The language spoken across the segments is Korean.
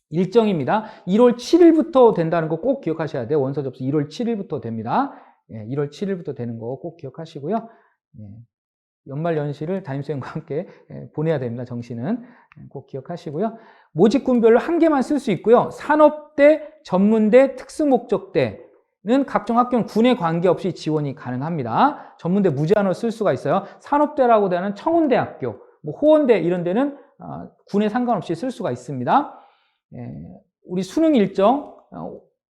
일정입니다. 1월 7일부터 된다는 거 꼭 기억하셔야 돼요. 원서 접수 1월 7일부터 됩니다. 1월 7일부터 되는 거 꼭 기억하시고요. 연말 연시를 담임선생님과 함께 보내야 됩니다. 정시는 꼭 기억하시고요. 모집군별로 한 개만 쓸 수 있고요. 산업대, 전문대, 특수목적대는 각종 학교는 군에 관계없이 지원이 가능합니다. 전문대 무제한으로 쓸 수가 있어요. 산업대라고 되는 청운대학교, 뭐 호원대 이런 데는 군에 상관없이 쓸 수가 있습니다. 우리 수능 일정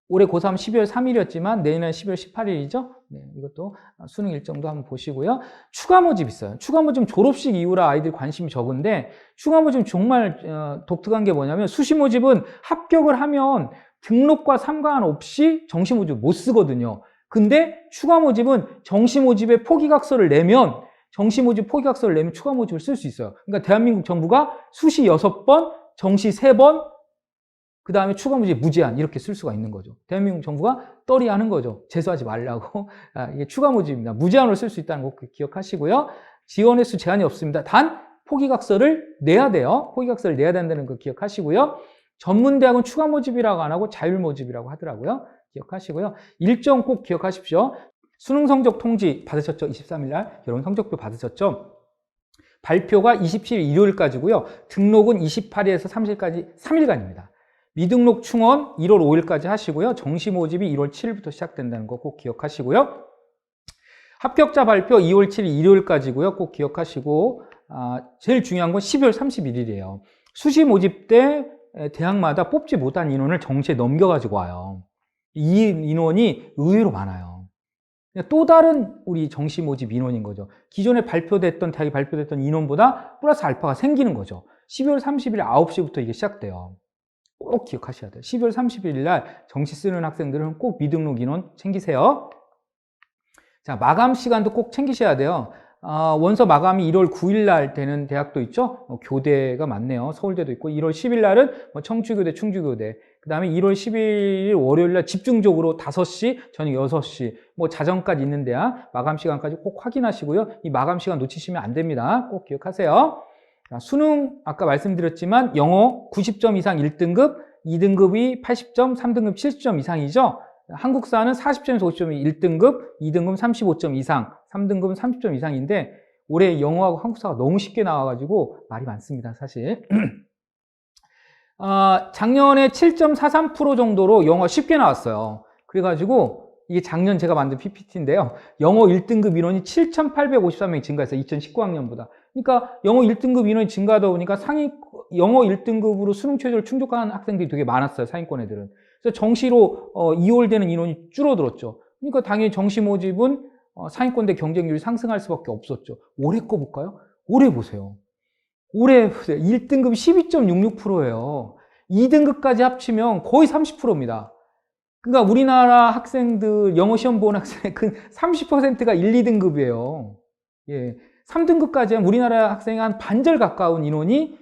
올해 고3 12월 3일이었지만 내년은 12월 18일이죠. 이것도 수능 일정도 한번 보시고요. 추가 모집 있어요. 추가 모집은 졸업식 이후라 아이들이 관심이 적은데 추가 모집은 정말 독특한 게 뭐냐면 수시 모집은 합격을 하면 등록과 상관없이 정시 모집 못 쓰거든요. 근데 추가 모집은 정시 모집에 포기각서를 내면 정시 모집 포기각서를 내면 추가 모집을 쓸 수 있어요. 그러니까 대한민국 정부가 수시 6번, 정시 3번, 그 다음에 추가 모집 무제한 이렇게 쓸 수가 있는 거죠. 대한민국 정부가 떨이하는 거죠. 재수하지 말라고. 이게 추가 모집입니다. 무제한으로 쓸 수 있다는 거 기억하시고요. 지원 횟수 제한이 없습니다. 단 포기각서를 내야 돼요. 포기각서를 내야 된다는 거 기억하시고요. 전문대학은 추가 모집이라고 안 하고 자율 모집이라고 하더라고요. 기억하시고요. 일정 꼭 기억하십시오. 수능 성적 통지 받으셨죠? 23일 날 여러분 성적표 받으셨죠? 발표가 27일 일요일까지고요. 등록은 28일에서 30일까지 3일간입니다. 미등록 충원 1월 5일까지 하시고요. 정시 모집이 1월 7일부터 시작된다는 거 꼭 기억하시고요. 합격자 발표 2월 7일 일요일까지고요. 꼭 기억하시고 제일 중요한 건 12월 31일이에요. 수시 모집 때 대학마다 뽑지 못한 인원을 정시에 넘겨가지고 와요. 이 인원이 의외로 많아요. 또 다른 우리 정시 모집 인원인 거죠. 기존에 발표됐던 대학이 발표됐던 인원보다 플러스 알파가 생기는 거죠. 12월 30일 9시부터 이게 시작돼요. 꼭 기억하셔야 돼요. 12월 31일 날 정시 쓰는 학생들은 꼭 미등록 인원 챙기세요. 자, 마감 시간도 꼭 챙기셔야 돼요. 원서 마감이 1월 9일 날 되는 대학도 있죠. 교대가 많네요. 서울대도 있고 1월 10일 날은 청주교대, 충주교대. 그 다음에 1월 11일 월요일 날 집중적으로 5시, 저녁 6시 자정까지 있는 대학 마감 시간까지 꼭 확인하시고요. 이 마감 시간 놓치시면 안 됩니다. 꼭 기억하세요. 수능 아까 말씀드렸지만 영어 90점 이상 1등급, 2등급이 80점, 3등급 70점 이상이죠. 한국사는 40점에서 50점이 1등급, 2등급 35점 이상, 3등급은 30점 이상인데 올해 영어하고 한국사가 너무 쉽게 나와가지고 말이 많습니다, 사실. 작년에 7.43% 정도로 영어 쉽게 나왔어요. 그래가지고 이게 작년 제가 만든 PPT인데요. 영어 1등급 인원이 7,853명이 증가했어요. 2019학년보다. 그러니까 영어 1등급 인원이 증가하다 보니까 영어 1등급으로 수능 최저를 충족한 학생들이 되게 많았어요. 상위권 애들은. 그래서 정시로 이월되는 인원이 줄어들었죠. 그러니까 당연히 정시 모집은 상위권대 경쟁률이 상승할 수밖에 없었죠. 올해 거 볼까요? 올해 보세요. 올해 보세요. 1등급이 12.66%예요. 2등급까지 합치면 거의 30%입니다. 그러니까 우리나라 학생들, 영어 시험 본 학생의 그 30%가 1, 2등급이에요. 예. 3등급까지 하면 우리나라 학생의 한 반절 가까운 인원이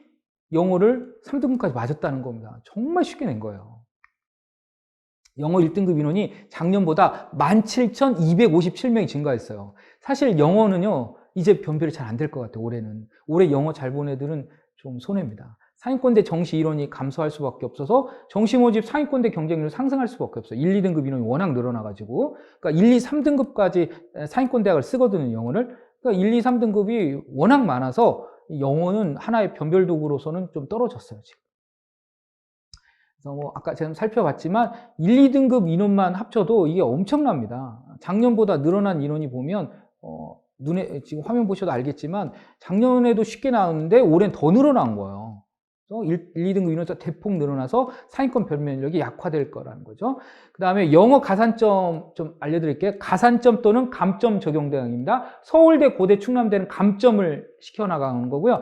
영어를 3등급까지 맞았다는 겁니다. 정말 쉽게 낸 거예요. 영어 1등급 인원이 작년보다 17,257명이 증가했어요. 사실 영어는요, 이제 변별이 잘 안 될 것 같아요, 올해는. 올해 영어 잘 본 애들은 좀 손해입니다. 상위권대 정시 인원이 감소할 수밖에 없어서 정시 모집 상위권대 경쟁률 상승할 수밖에 없어요. 1, 2등급 인원이 워낙 늘어나가지고. 그러니까 1, 2, 3등급까지 상위권 대학을 쓰거든요, 영어를. 그러니까 1, 2, 3등급이 워낙 많아서 영어는 하나의 변별 도구로서는 좀 떨어졌어요, 지금. 그래서 아까 제가 살펴봤지만 1, 2등급 인원만 합쳐도 이게 엄청납니다. 작년보다 늘어난 인원이 보면 눈에 지금 화면 보셔도 알겠지만 작년에도 쉽게 나왔는데 올해는 더 늘어난 거예요. 1, 2등급 인원수가 대폭 늘어나서 상위권 변별력이 약화될 거라는 거죠. 그 다음에 영어 가산점 좀 알려드릴게요. 가산점 또는 감점 적용 대상입니다. 서울대, 고대, 충남대는 감점을 시켜나가는 거고요.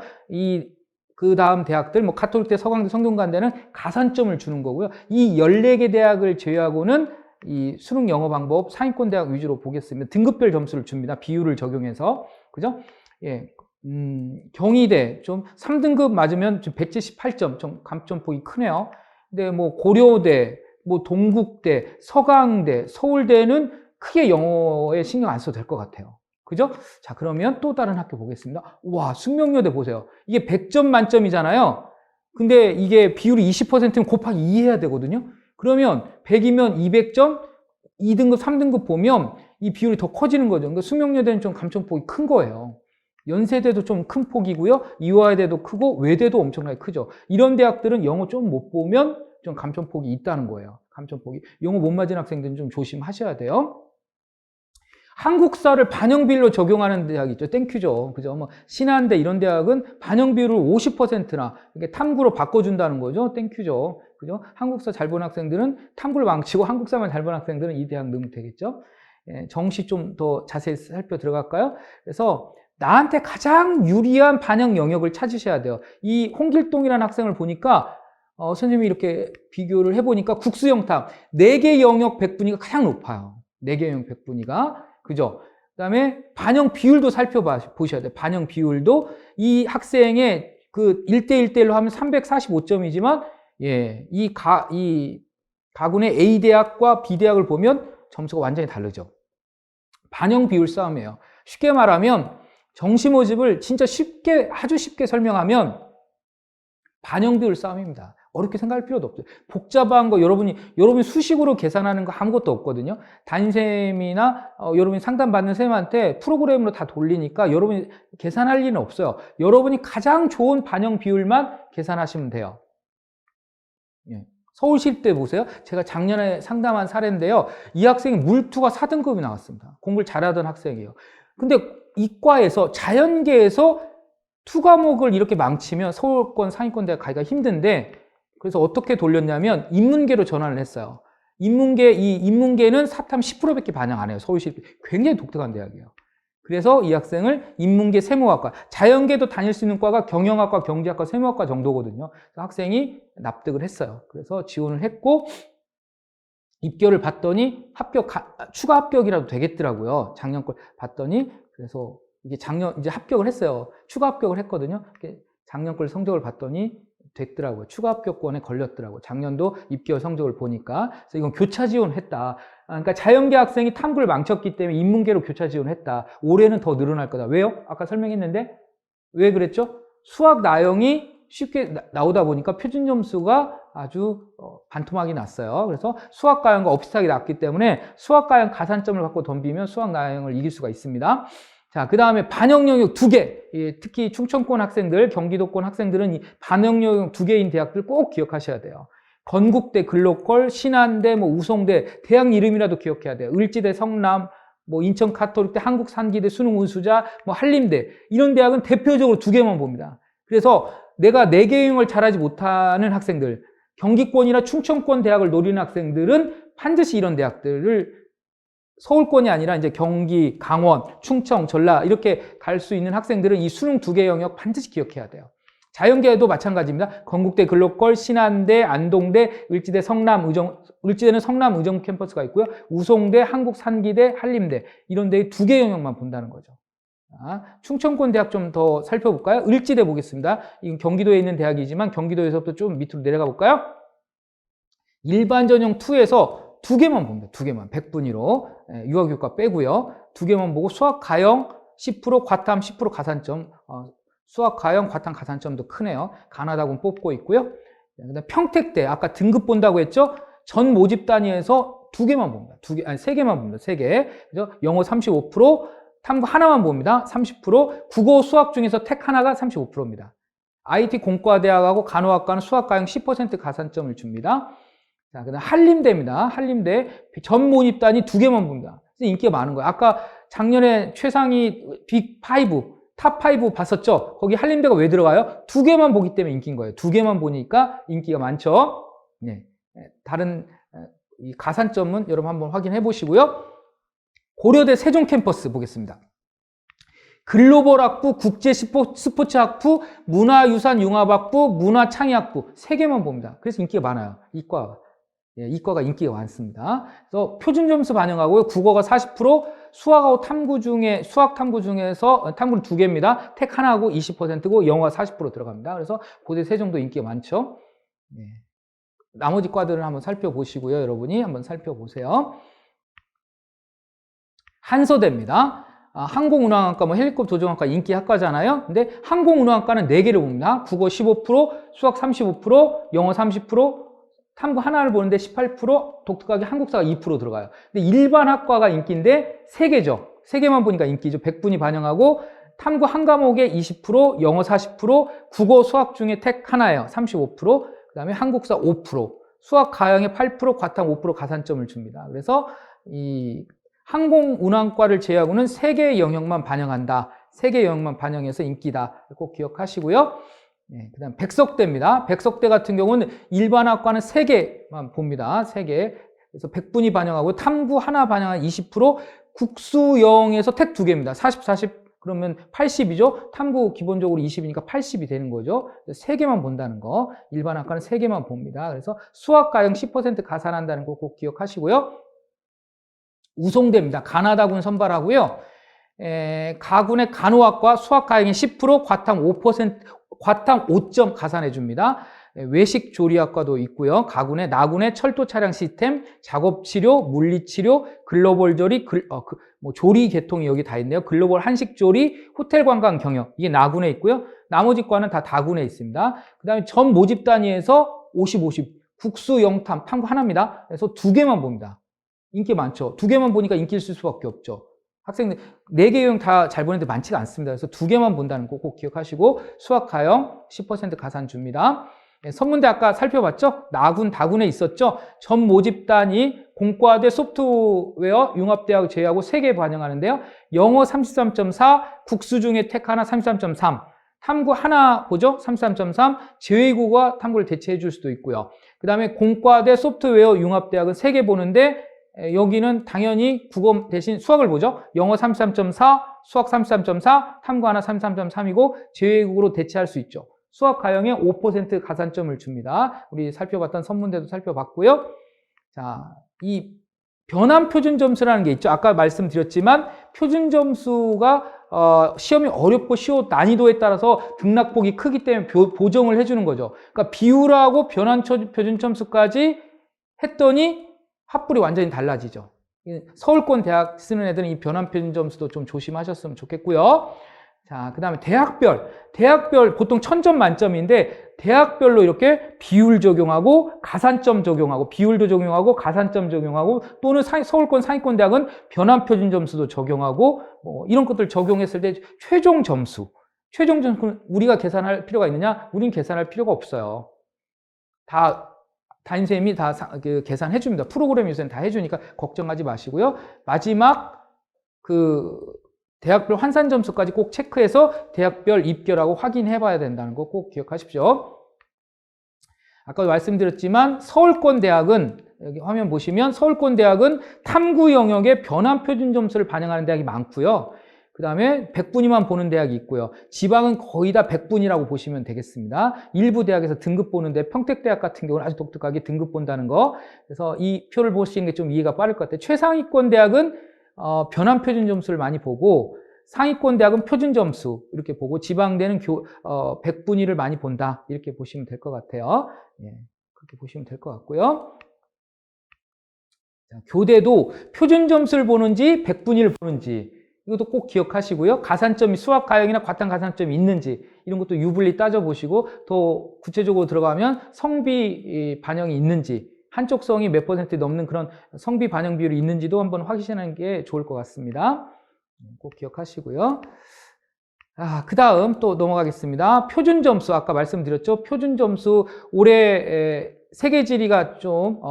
그 다음 대학들, 가톨릭대, 서강대, 성균관대는 가산점을 주는 거고요. 이 14개 대학을 제외하고는 이 수능 영어 방법 상위권 대학 위주로 보겠습니다. 등급별 점수를 줍니다. 비율을 적용해서. 그죠? 예. 경희대 좀 3등급 맞으면 178점, 좀 감점폭이 크네요. 근데 고려대, 동국대, 서강대, 서울대는 크게 영어에 신경 안 써도 될 것 같아요. 그죠? 자, 그러면 또 다른 학교 보겠습니다. 와, 숙명여대 보세요. 이게 100점 만점이잖아요. 근데 이게 비율이 20%면 곱하기 2 해야 되거든요. 그러면 100이면 200점, 2등급, 3등급 보면 이 비율이 더 커지는 거죠. 그러니까 수명여대는 좀 감점폭이 큰 거예요. 연세대도 좀 큰 폭이고요. 이화여대도 크고 외대도 엄청나게 크죠. 이런 대학들은 영어 좀 못 보면 좀 감점폭이 있다는 거예요. 감점폭이. 영어 못 맞은 학생들은 좀 조심하셔야 돼요. 한국사를 반영비율로 적용하는 대학이 있죠. 땡큐죠. 그죠? 뭐 신한대 이런 대학은 반영비율을 50%나 이렇게 탐구로 바꿔준다는 거죠. 땡큐죠. 그죠? 한국사 잘 본 학생들은 탐구를 망치고 한국사만 잘 본 학생들은 이 대학 넣으면 되겠죠. 예, 정시 좀 더 자세히 살펴 들어갈까요? 그래서 나한테 가장 유리한 반영 영역을 찾으셔야 돼요. 이 홍길동이라는 학생을 보니까 선생님이 이렇게 비교를 해보니까 국수영탐 4개 영역 100분위가 가장 높아요. 4개 영역 100분위가. 그죠? 그 다음에 반영 비율도 살펴보셔야 돼요. 반영 비율도 이 학생의 그 1대1대1로 하면 345점이지만, 예, 이 가군의 A대학과 B대학을 보면 점수가 완전히 다르죠. 반영 비율 싸움이에요. 쉽게 말하면 정시 모집을 진짜 쉽게, 아주 쉽게 설명하면 반영 비율 싸움입니다. 어렵게 생각할 필요도 없어요. 복잡한 거 여러분이 수식으로 계산하는 거 아무것도 없거든요. 담임쌤이나 여러분이 상담받는 쌤한테 프로그램으로 다 돌리니까 여러분이 계산할 일은 없어요. 여러분이 가장 좋은 반영 비율만 계산하시면 돼요. 예. 서울시립대 보세요. 제가 작년에 상담한 사례인데요. 이 학생이 물투가 4등급이 나왔습니다. 공부를 잘하던 학생이에요. 근데 이과에서 자연계에서 투 과목을 이렇게 망치면 서울권 상위권 대학 가기가 힘든데, 그래서 어떻게 돌렸냐면 인문계로 전환을 했어요. 인문계는 사탐 10%밖에 반영 안 해요. 서울시 굉장히 독특한 대학이에요. 그래서 이 학생을 인문계 세무학과, 자연계도 다닐 수 있는 과가 경영학과, 경제학과, 세무학과 정도거든요. 그래서 학생이 납득을 했어요. 그래서 지원을 했고 입결을 봤더니 추가 합격이라도 되겠더라고요. 작년 걸 봤더니. 그래서 이게 이제 합격을 했어요. 추가 합격을 했거든요. 작년 걸 성적을 봤더니 됐더라고요. 추가 합격권에 걸렸더라고요. 작년도 입결 성적을 보니까. 그래서 이건 교차 지원했다. 그러니까 자연계 학생이 탐구를 망쳤기 때문에 인문계로 교차 지원했다. 올해는 더 늘어날 거다. 왜요? 아까 설명했는데 왜 그랬죠? 수학 나형이 쉽게 나오다 보니까 표준 점수가 아주 반토막이 났어요. 그래서 수학 가형과 비슷하게 났기 때문에 수학 가형 가산점을 갖고 덤비면 수학 나형을 이길 수가 있습니다. 자, 그 다음에 반영 영역 2개. 특히 충청권 학생들, 경기도권 학생들은 이 반영 영역 2개인 대학들 꼭 기억하셔야 돼요. 건국대, 글로컬, 신한대, 우송대, 대학 이름이라도 기억해야 돼요. 을지대, 성남, 인천 카톨릭대, 한국산기대, 수능운수자, 한림대. 이런 대학은 대표적으로 2개만 봅니다. 그래서 내가 4개 영역을 잘하지 못하는 학생들, 경기권이나 충청권 대학을 노리는 학생들은 반드시 이런 대학들을 서울권이 아니라 이제 경기, 강원, 충청, 전라 이렇게 갈 수 있는 학생들은 이 수능 2개 영역 반드시 기억해야 돼요. 자연계도 마찬가지입니다. 건국대, 글로컬, 신한대, 안동대, 을지대, 을지대는 성남 의정 캠퍼스가 있고요. 우송대, 한국산기대, 한림대 이런 데의 2개 영역만 본다는 거죠. 충청권 대학 좀 더 살펴볼까요? 을지대 보겠습니다. 이건 경기도에 있는 대학이지만 경기도에서부터 좀 밑으로 내려가 볼까요? 일반 전형 2에서 2개만 봅니다. 2개만. 100분위로. 유아교과 빼고요. 2개만 보고 수학 가형 10%, 과탐 10% 가산점. 수학 가형, 과탐 가산점도 크네요. 가나다군 뽑고 있고요. 그다음 평택대. 아까 등급 본다고 했죠? 전 모집 단위에서 2개만 봅니다. 3개만 봅니다. 3개. 그죠? 영어 35%, 탐구 하나만 봅니다. 30%. 국어 수학 중에서 택 하나가 35%입니다. IT 공과대학하고 간호학과는 수학 가형 10% 가산점을 줍니다. 자, 그 다음 한림대입니다. 한림대 전 모집 단위 2개만 봅니다. 인기가 많은 거예요. 아까 작년에 최상위 빅5, 탑5 봤었죠? 거기 한림대가 왜 들어가요? 2개만 보기 때문에 인기인 거예요. 2개만 보니까 인기가 많죠. 네. 다른 이 가산점은 여러분 한번 확인해 보시고요. 고려대 세종 캠퍼스 보겠습니다. 글로벌 학부, 국제 스포츠 학부, 문화유산융합학부, 문화창의학부 3개만 봅니다. 그래서 인기가 많아요. 이과가 인기가 많습니다. 그래서 표준 점수 반영하고요. 국어가 40%, 수학 탐구 중에서 탐구는 2개입니다. 택 하나하고 20%고 영어가 40% 들어갑니다. 그래서 고대 세종도 인기가 많죠. 네. 나머지 과들을 한번 살펴보시고요. 여러분이 한번 살펴보세요. 한서대입니다. 항공운항학과, 뭐 헬리콥터 조종학과 인기 학과잖아요. 근데 항공운항학과는 4개를 봅니다. 국어 15%, 수학 35%, 영어 30%, 탐구 하나를 보는데 18%, 독특하게 한국사가 2% 들어가요. 근데 일반 학과가 인기인데 3개죠. 3개만 보니까 인기죠. 100분이 반영하고 탐구 한 과목에 20%, 영어 40%, 국어 수학 중에 택 하나예요. 35%, 그 다음에 한국사 5%, 수학 가형에 8%, 과탐 5% 가산점을 줍니다. 그래서 이 항공운항과를 제외하고는 3개의 영역만 반영한다. 3개의 영역만 반영해서 인기다. 꼭 기억하시고요. 네, 그 다음 백석대입니다. 백석대 같은 경우는 일반 학과는 3개만 봅니다. 3개. 그래서 100분이 반영하고 탐구 하나 반영한 20%, 국수영에서 택 2개입니다. 40, 40 그러면 80이죠. 탐구 기본적으로 20이니까 80이 되는 거죠. 3개만 본다는 거. 일반 학과는 3개만 봅니다. 그래서 수학 가형 10% 가산한다는 거 꼭 기억하시고요. 우송대입니다. 가나다군 선발하고요. 가군의 간호학과 수학 가형이 10%, 과탐 5%, 과탐 5점 가산해 줍니다. 외식 조리학과도 있고요. 가군의 나군의 철도 차량 시스템, 작업 치료, 물리 치료, 글로벌 조리, 조리 계통이 여기 다 있네요. 글로벌 한식 조리, 호텔 관광 경영. 이게 나군에 있고요. 나머지 과는 다 다군에 있습니다. 그다음에 전 모집 단위에서 50, 50. 국수, 영탐, 탐구 하나입니다. 그래서 2개만 봅니다. 인기 많죠. 2개만 보니까 인기 있을 수밖에 없죠. 학생들 4개 유형 다 잘 보는데 많지가 않습니다. 그래서 2개만 본다는 거 꼭 기억하시고 수학 가형 10% 가산 줍니다. 네, 선문대 아까 살펴봤죠? 나군, 다군에 있었죠? 전 모집 단위 공과대 소프트웨어 융합대학 제외하고 3개 반영하는데요. 영어 33.4, 국수 중에 택 하나 33.3, 탐구 하나 보죠? 33.3, 제외국어 탐구를 대체해 줄 수도 있고요. 그 다음에 공과대 소프트웨어 융합대학은 3개 보는데 여기는 당연히 국어 대신 수학을 보죠. 영어 33.4, 수학 33.4, 탐구 하나 33.3이고 제외국어로 대체할 수 있죠. 수학 가형에 5% 가산점을 줍니다. 우리 살펴봤던 선문대도 살펴봤고요. 자, 이 변환 표준 점수라는 게 있죠. 아까 말씀드렸지만 표준 점수가 시험이 어렵고 쉬워 난이도에 따라서 등락폭이 크기 때문에 보정을 해주는 거죠. 그러니까 비율하고 변환 표준 점수까지 했더니 합불이 완전히 달라지죠. 서울권 대학 쓰는 애들은 이 변환 표준 점수도 좀 조심하셨으면 좋겠고요. 자, 그 다음에 대학별 보통 1000점 만점인데 대학별로 이렇게 비율 적용하고 가산점 적용하고 비율도 적용하고 가산점 적용하고 또는 서울권 상위권 대학은 변환 표준 점수도 적용하고 뭐 이런 것들 적용했을 때 최종 점수는 우리가 계산할 필요가 있느냐? 우린 계산할 필요가 없어요. 담임선생님이 다 계산해 줍니다. 프로그램 요새는 다 해주니까 걱정하지 마시고요. 마지막 대학별 환산 점수까지 꼭 체크해서 대학별 입결하고 확인해 봐야 된다는 거 꼭 기억하십시오. 아까 말씀드렸지만 서울권 대학은 여기 화면 보시면 서울권 대학은 탐구 영역의 변환 표준 점수를 반영하는 대학이 많고요. 그 다음에 100분위만 보는 대학이 있고요. 지방은 거의 다 100분이라고 보시면 되겠습니다. 일부 대학에서 등급 보는데 평택대학 같은 경우는 아주 독특하게 등급 본다는 거. 그래서 이 표를 보시는 게 좀 이해가 빠를 것 같아요. 최상위권 대학은 변환 표준 점수를 많이 보고 상위권 대학은 표준 점수 이렇게 보고 지방대는 100분위를 많이 본다 이렇게 보시면 될 것 같아요. 예, 그렇게 보시면 될 것 같고요. 자, 교대도 표준 점수를 보는지 100분위를 보는지 이것도 꼭 기억하시고요. 가산점이 수학 가형이나 과탐 가산점이 있는지 이런 것도 유불리 따져보시고 더 구체적으로 들어가면 성비 반영이 있는지 한쪽 성이 몇 % 넘는 그런 성비 반영 비율이 있는지도 한번 확인하는 게 좋을 것 같습니다. 꼭 기억하시고요. 그 다음 또 넘어가겠습니다. 표준 점수 아까 말씀드렸죠. 표준 점수 올해 세계지리가 좀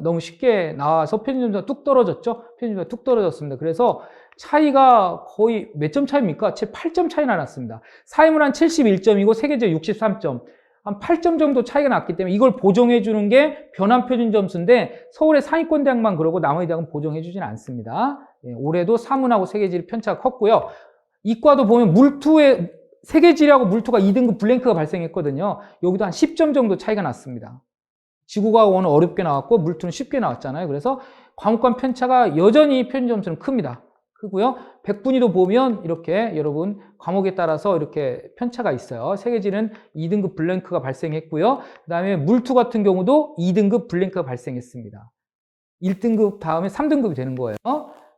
너무 쉽게 나와서 표준 점수가 뚝 떨어졌죠. 표준 점수가 뚝 떨어졌습니다. 그래서 차이가 거의 몇 점 차이입니까? 8점 차이나 났습니다. 사회문 한 71점이고 세계지리 63점. 한 8점 정도 차이가 났기 때문에 이걸 보정해 주는 게 변환 표준 점수인데 서울의 상위권 대학만 그러고 나머지 대학은 보정해 주진 않습니다. 예, 올해도 사문하고 세계지리 편차가 컸고요. 이과도 보면 물투에 세계지리하고 물투가 2등급 블랭크가 발생했거든요. 여기도 한 10점 정도 차이가 났습니다. 지구과학원은 어렵게 나왔고 물투는 쉽게 나왔잖아요. 그래서 과목간 편차가 여전히 표준 점수는 큽니다. 크고요. 100분위도 보면 이렇게 여러분 과목에 따라서 이렇게 편차가 있어요. 세계지리는 2등급 블랭크가 발생했고요. 그 다음에 물투 같은 경우도 2등급 블랭크가 발생했습니다. 1등급 다음에 3등급이 되는 거예요.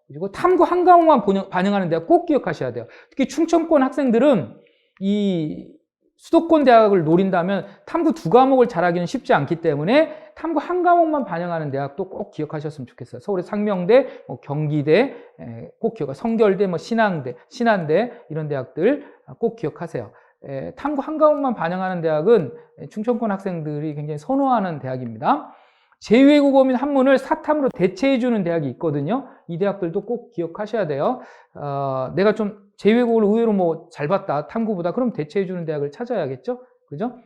그리고 탐구 한 과목만 반영하는 대학 꼭 기억하셔야 돼요. 특히 충청권 학생들은 이 수도권 대학을 노린다면 탐구 두 과목을 잘하기는 쉽지 않기 때문에 탐구 한 과목만 반영하는 대학도 꼭 기억하셨으면 좋겠어요. 서울의 상명대, 경기대, 꼭 성결대, 신한대 이런 대학들 꼭 기억하세요. 탐구 한 과목만 반영하는 대학은 충청권 학생들이 굉장히 선호하는 대학입니다. 제2외국어 및 한문을 사탐으로 대체해주는 대학이 있거든요. 이 대학들도 꼭 기억하셔야 돼요. 내가 좀 제2외국어를 의외로 잘 봤다, 탐구보다, 그럼 대체해주는 대학을 찾아야겠죠? 그죠?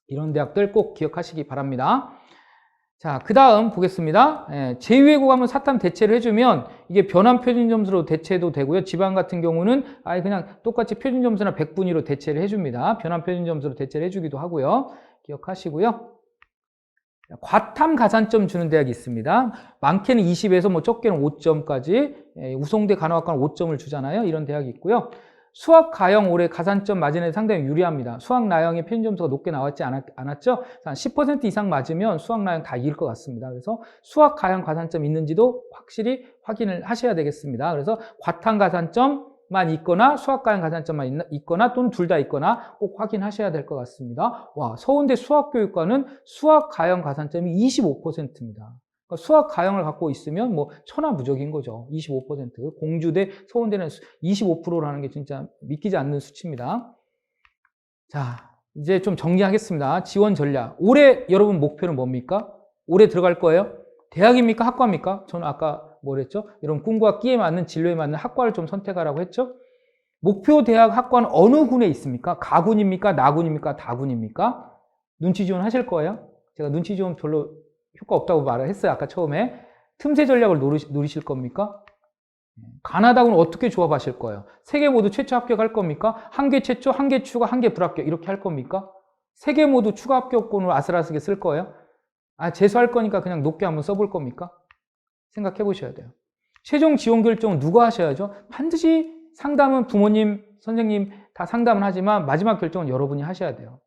이런 대학들 꼭 기억하시기 바랍니다. 자, 그 다음 보겠습니다. 제2외국어 하면 사탐 대체를 해주면 이게 변환 표준 점수로 대체도 되고요. 지방 같은 경우는 아예 그냥 똑같이 표준 점수나 100분위로 대체를 해줍니다. 변환 표준 점수로 대체를 해주기도 하고요. 기억하시고요. 과탐 가산점 주는 대학이 있습니다. 많게는 20에서 적게는 5점까지, 우송대 간호학과는 5점을 주잖아요. 이런 대학이 있고요. 수학, 가형 올해 가산점 맞은 애 상당히 유리합니다. 수학, 나형의 표준 점수가 높게 나왔지 않았죠? 한 10% 이상 맞으면 수학, 나형 다 이길 것 같습니다. 그래서 수학, 가형 가산점 있는지도 확실히 확인을 하셔야 되겠습니다. 그래서 과탐 가산점만 있거나 수학, 가형 가산점만 있거나 또는 둘 다 있거나 꼭 확인하셔야 될 것 같습니다. 와, 서울대 수학교육과는 수학, 가형 가산점이 25%입니다. 그러니까 수학 가형을 갖고 있으면 천하무적인 거죠. 25%. 공주대, 서울대는 25%라는 게 진짜 믿기지 않는 수치입니다. 자, 이제 좀 정리하겠습니다. 지원 전략. 올해 여러분 목표는 뭡니까? 올해 들어갈 거예요? 대학입니까? 학과입니까? 저는 아까 뭐랬죠? 여러분 꿈과 끼에 맞는 진로에 맞는 학과를 좀 선택하라고 했죠? 목표 대학 학과는 어느 군에 있습니까? 가군입니까? 나군입니까? 다군입니까? 눈치 지원 하실 거예요? 제가 눈치 지원 별로 효과 없다고 말을 했어요. 아까 처음에. 틈새 전략을 노리실 겁니까? 가나다군은 어떻게 조합하실 거예요? 세 개 모두 최초 합격할 겁니까? 한 개 최초, 한 개 추가, 한 개 불합격 이렇게 할 겁니까? 세 개 모두 추가 합격권으로 아슬아슬하게 쓸 거예요? 재수할 거니까 그냥 높게 한번 써볼 겁니까? 생각해 보셔야 돼요. 최종 지원 결정은 누가 하셔야죠? 반드시 상담은 부모님, 선생님 다 상담은 하지만 마지막 결정은 여러분이 하셔야 돼요.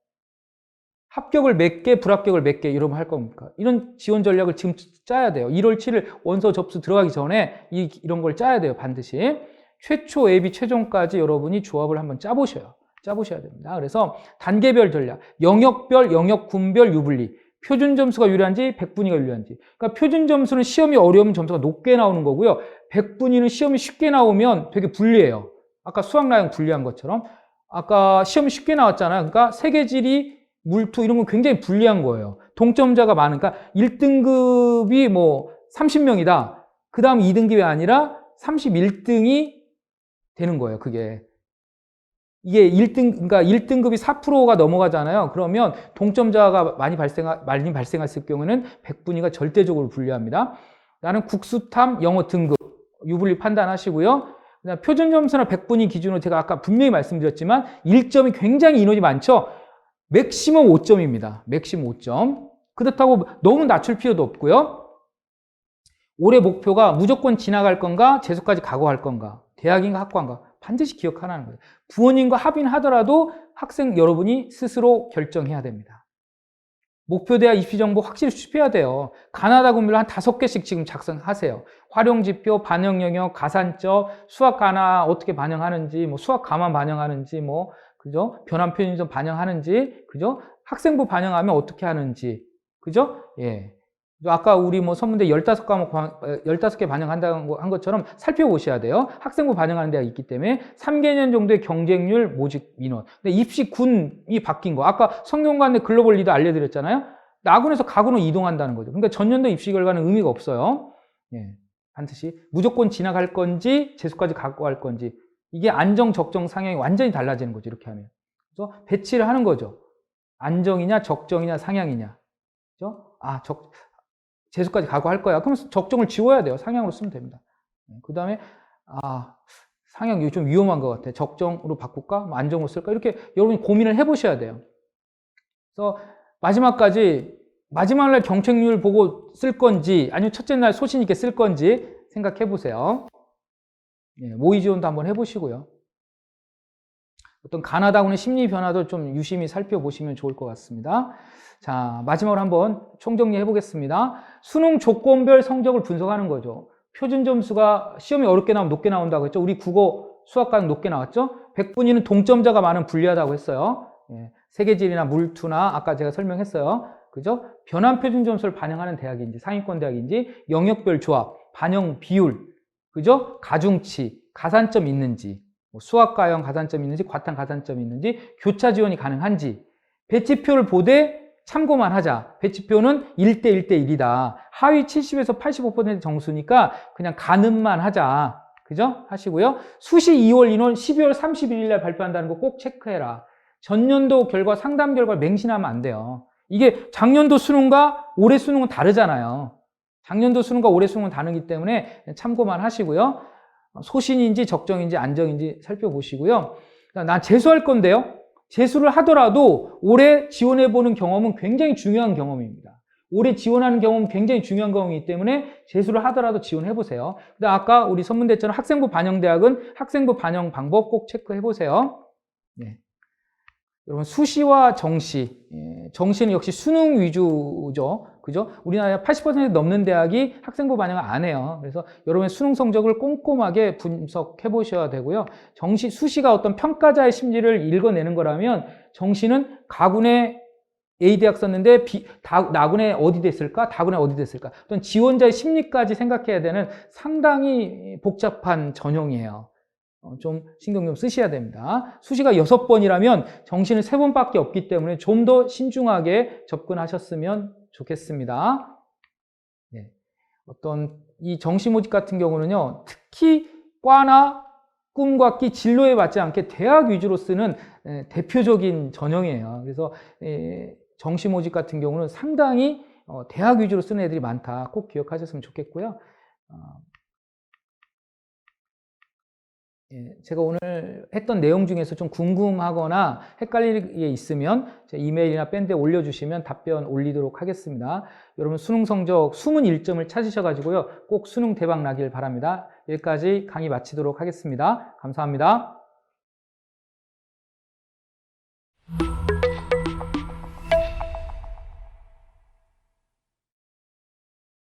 합격을 몇 개, 불합격을 몇 개 여러분 할 겁니까? 이런 지원 전략을 지금 짜야 돼요. 1월 7일 원서 접수 들어가기 전에 이런 걸 짜야 돼요. 반드시. 최초, 예비, 최종까지 여러분이 조합을 한번 짜보셔야 됩니다. 그래서 단계별 전략, 영역별, 영역군별 유불리, 표준 점수가 유리한지 100분위가 유리한지. 그러니까 표준 점수는 시험이 어려우면 점수가 높게 나오는 거고요. 100분위는 시험이 쉽게 나오면 되게 불리해요. 아까 수학, 나형 불리한 것처럼. 아까 시험이 쉽게 나왔잖아요. 그러니까 세계지리, 물투 이런 건 굉장히 불리한 거예요. 동점자가 많으니까 1등급이 30명이다. 그 다음 2등급이 아니라 31등이 되는 거예요. 이게 1등, 그러니까 1등급이 4%가 넘어가잖아요. 그러면 동점자가 많이 발생했을 경우에는 100분위가 절대적으로 불리합니다. 나는 국수탐 영어 등급 유불리 판단하시고요. 그다음 표준 점수나 100분위 기준으로 제가 아까 분명히 말씀드렸지만 1점이 굉장히 인원이 많죠. 맥시멈 5점입니다. 맥시멈 5점. 그렇다고 너무 낮출 필요도 없고요. 올해 목표가 무조건 지나갈 건가, 재수까지 각오할 건가, 대학인가 학과인가 반드시 기억하라는 거예요. 부모님과 합의하더라도 학생 여러분이 스스로 결정해야 됩니다. 목표 대학 입시 정보 확실히 수집해야 돼요. 가나다군별로 한 5개씩 지금 작성하세요. 활용지표, 반영 영역, 가산점, 수학 가나 어떻게 반영하는지, 수학 가만 반영하는지, 그죠? 변환 표준점 반영하는지, 그죠? 학생부 반영하면 어떻게 하는지, 그죠? 예. 아까 우리 선문대 15과목, 15개 반영한다는 한 것처럼 살펴보셔야 돼요. 학생부 반영하는 데가 있기 때문에 3개년 정도의 경쟁률, 모집 민원. 근데 입시군이 바뀐 거. 아까 성균관대 글로벌 리더 알려드렸잖아요. 나군에서 가군으로 이동한다는 거죠. 그러니까 전년도 입시 결과는 의미가 없어요. 예. 반드시 무조건 지나갈 건지, 재수까지 갖고 갈 건지. 이게 안정, 적정, 상향이 완전히 달라지는 거죠. 이렇게 하면. 그래서 배치를 하는 거죠. 안정이냐, 적정이냐, 상향이냐. 그죠? 재수까지 각오할 거야. 그럼 적정을 지워야 돼요. 상향으로 쓰면 됩니다. 그 다음에, 상향이 좀 위험한 것 같아. 적정으로 바꿀까? 안정으로 쓸까? 이렇게 여러분이 고민을 해보셔야 돼요. 그래서 마지막 날 경쟁률 보고 쓸 건지, 아니면 첫째 날 소신 있게 쓸 건지 생각해 보세요. 모의 지원도 한번 해보시고요. 어떤 가나다군의 심리 변화도 좀 유심히 살펴보시면 좋을 것 같습니다. 자, 마지막으로 한번 총정리 해보겠습니다. 수능 조건별 성적을 분석하는 거죠. 표준 점수가 시험이 어렵게 나오면 높게 나온다고 했죠. 우리 국어, 수학과는 높게 나왔죠. 100분위는 동점자가 많으면 불리하다고 했어요. 예, 세계지리나 물투나 아까 제가 설명했어요. 그죠? 변환 표준 점수를 반영하는 대학인지 상위권 대학인지 영역별 조합, 반영 비율, 그죠? 가중치, 가산점 있는지, 뭐 수학과형 가산점 있는지, 과탐 가산점 있는지, 교차 지원이 가능한지, 배치표를 보되 참고만 하자. 배치표는 1대 1대1이다. 하위 70에서 85% 정수니까 그냥 가늠만 하자. 그죠? 하시고요. 수시 2월, 인원 12월 31일 날 발표한다는 거 꼭 체크해라. 전년도 결과, 상담 결과 맹신하면 안 돼요. 이게 작년도 수능과 올해 수능은 다르잖아요. 작년도 수능과 올해 수능은 다르기 때문에 참고만 하시고요. 소신인지 적정인지 안정인지 살펴보시고요. 난 재수할 건데요. 재수를 하더라도 올해 지원해보는 경험은 굉장히 중요한 경험입니다. 올해 지원하는 경험은 굉장히 중요한 경험이기 때문에 재수를 하더라도 지원해보세요. 근데 아까 우리 선문대처럼 학생부 반영대학은 학생부 반영 방법 꼭 체크해보세요. 네. 여러분, 수시와 정시, 정시는 역시 수능 위주죠. 그죠? 우리나라 80% 넘는 대학이 학생부 반영을 안 해요. 그래서 여러분의 수능 성적을 꼼꼼하게 분석해 보셔야 되고요. 정시, 수시가 어떤 평가자의 심리를 읽어내는 거라면 정시는 가군에 A대학 썼는데 나군에 어디 됐을까? 다군에 어디 됐을까? 어떤 지원자의 심리까지 생각해야 되는 상당히 복잡한 전형이에요. 좀 신경 좀 쓰셔야 됩니다. 수시가 6번이라면 정시는 3번밖에 없기 때문에 좀 더 신중하게 접근하셨으면 좋겠습니다. 네. 어떤 이 정시 모집 같은 경우는요, 특히 과나 꿈과 끼 진로에 맞지 않게 대학 위주로 쓰는 대표적인 전형이에요. 그래서 정시 모집 같은 경우는 상당히 대학 위주로 쓰는 애들이 많다. 꼭 기억하셨으면 좋겠고요. 제가 오늘 했던 내용 중에서 좀 궁금하거나 헷갈리는 게 있으면 제 이메일이나 밴드에 올려주시면 답변 올리도록 하겠습니다. 여러분 수능 성적 숨은 1점을 찾으셔가지고요. 꼭 수능 대박 나길 바랍니다. 여기까지 강의 마치도록 하겠습니다. 감사합니다.